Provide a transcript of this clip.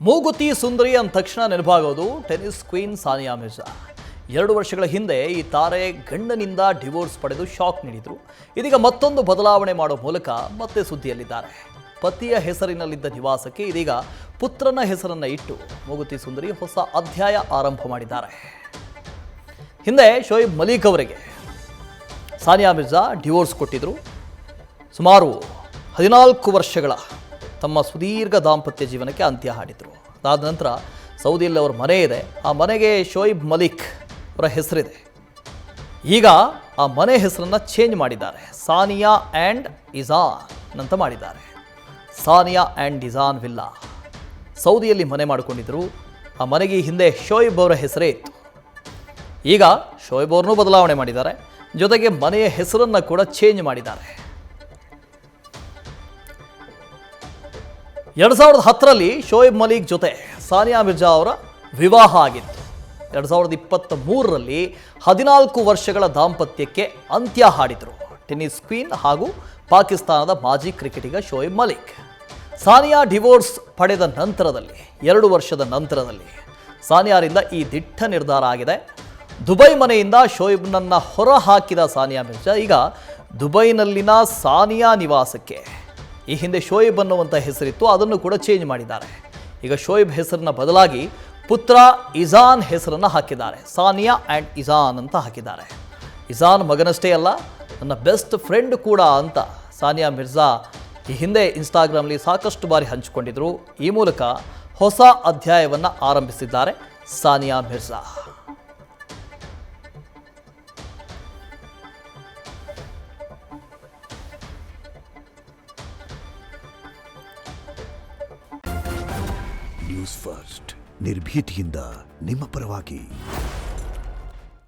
ಮೂಗುತಿ ಸುಂದರಿ ಅಂದ ತಕ್ಷಣ ನೆನಪಾಗೋದು ಟೆನ್ನಿಸ್ ಕ್ವೀನ್ ಸಾನಿಯಾ ಮಿರ್ಜಾ. 2 ವರ್ಷಗಳ ಹಿಂದೆ ಈ ತಾರೆ ಗಂಡನಿಂದ ಡಿವೋರ್ಸ್ ಪಡೆದು ಶಾಕ್ ನೀಡಿದ್ರು. ಇದೀಗ ಮತ್ತೊಂದು ಬದಲಾವಣೆ ಮಾಡೋ ಮೂಲಕ ಮತ್ತೆ ಸುದ್ದಿಯಲ್ಲಿದ್ದಾರೆ. ಪತಿಯ ಹೆಸರಿನಲ್ಲಿದ್ದ ನಿವಾಸಕ್ಕೆ ಇದೀಗ ಪುತ್ರನ ಹೆಸರನ್ನ ಇಟ್ಟು ಮೂಗುತಿ ಸುಂದರಿ ಹೊಸ ಅಧ್ಯಾಯ ಆರಂಭ ಮಾಡಿದ್ದಾರೆ. ಹಿಂದೆ ಶೋಯಿಬ್ ಮಲಿಕ್ ಅವರಿಗೆ ಸಾನಿಯಾ ಮಿರ್ಜಾ ಡಿವೋರ್ಸ್ ಕೊಟ್ಟಿದ್ರು. ಸುಮಾರು 14 ವರ್ಷಗಳ ತಮ್ಮ ಸುದೀರ್ಘ ದಾಂಪತ್ಯ ಜೀವನಕ್ಕೆ ಅಂತ್ಯ ಹಾಡಿದರು. ಅದಾದ ನಂತರ ಸೌದಿಯಲ್ಲಿ ಅವರ ಮನೆ ಇದೆ. ಆ ಮನೆಗೆ ಶೋಯಿಬ್ ಮಲಿಕ್ ಅವರ ಹೆಸರಿದೆ. ಈಗ ಆ ಮನೆ ಹೆಸರನ್ನು ಚೇಂಜ್ ಮಾಡಿದ್ದಾರೆ. ಸಾನಿಯಾ ಆ್ಯಂಡ್ ಇಜಾನ್ ಅಂತ ಮಾಡಿದ್ದಾರೆ. ಸಾನಿಯಾ ಆ್ಯಂಡ್ ಇಜಾನ್ ವಿಲ್ಲಾ ಸೌದಿಯಲ್ಲಿ ಮನೆ ಮಾಡಿಕೊಂಡಿದ್ದರು. ಆ ಮನೆಗೆ ಹಿಂದೆ ಶೋಯಿಬ್ ಅವರ ಹೆಸರೇ ಇತ್ತು. ಈಗ ಶೋಯಿಬ್ ಅವ್ರನ್ನೂ ಬದಲಾವಣೆ ಮಾಡಿದ್ದಾರೆ. ಜೊತೆಗೆ ಮನೆಯ ಹೆಸರನ್ನು ಕೂಡ ಚೇಂಜ್ ಮಾಡಿದ್ದಾರೆ. 2010ರಲ್ಲಿ ಶೋಯಿಬ್ ಮಲಿಕ್ ಜೊತೆ ಸಾನಿಯಾ ಮಿರ್ಜಾ ಅವರ ವಿವಾಹ ಆಗಿತ್ತು. 2023ರಲ್ಲಿ 14 ವರ್ಷಗಳ ದಾಂಪತ್ಯಕ್ಕೆ ಅಂತ್ಯ ಹಾಡಿದರು ಟೆನ್ನಿಸ್ ಕ್ವೀನ್ ಹಾಗೂ ಪಾಕಿಸ್ತಾನದ ಮಾಜಿ ಕ್ರಿಕೆಟಿಗ ಶೋಯಿಬ್ ಮಲಿಕ್. ಸಾನಿಯಾ ಡಿವೋರ್ಸ್ ಪಡೆದ ನಂತರದಲ್ಲಿ 2 ವರ್ಷದ ನಂತರದಲ್ಲಿ ಸಾನಿಯಾರಿಂದ ಈ ದಿಟ್ಟ ನಿರ್ಧಾರ ಆಗಿದೆ. ದುಬೈ ಮನೆಯಿಂದ ಶೋಯಿಬ್ನನ್ನು ಹೊರ ಹಾಕಿದ ಸಾನಿಯಾ ಮಿರ್ಜಾ ಈಗ ದುಬೈನಲ್ಲಿನ ಸಾನಿಯಾ ನಿವಾಸಕ್ಕೆ, ಈ ಹಿಂದೆ ಶೋಯಿಬ್ ಅನ್ನುವಂಥ ಹೆಸರಿತ್ತು, ಅದನ್ನು ಕೂಡ ಚೇಂಜ್ ಮಾಡಿದ್ದಾರೆ. ಈಗ ಶೋಯಿಬ್ ಹೆಸರನ್ನ ಬದಲಾಗಿ ಪುತ್ರ ಇಜಾನ್ ಹೆಸರನ್ನು ಹಾಕಿದ್ದಾರೆ. ಸಾನಿಯಾ ಆ್ಯಂಡ್ ಇಜಾನ್ ಅಂತ ಹಾಕಿದ್ದಾರೆ. ಇಜಾನ್ ಮಗನಷ್ಟೇ ಅಲ್ಲ, ನನ್ನ ಬೆಸ್ಟ್ ಫ್ರೆಂಡ್ ಕೂಡ ಅಂತ ಸಾನಿಯಾ ಮಿರ್ಜಾ ಈ ಹಿಂದೆ ಇನ್ಸ್ಟಾಗ್ರಾಮ್ಲಿ ಸಾಕಷ್ಟು ಬಾರಿ ಹಂಚಿಕೊಂಡಿದ್ರು. ಈ ಮೂಲಕ ಹೊಸ ಅಧ್ಯಾಯವನ್ನು ಆರಂಭಿಸಿದ್ದಾರೆ ಸಾನಿಯಾ ಮಿರ್ಜಾ. ನ್ಯೂಸ್ ಫಸ್ಟ್ ನಿರ್ಭೀತಿಯಿಂದ ನಿಮ್ಮ ಪರವಾಗಿ.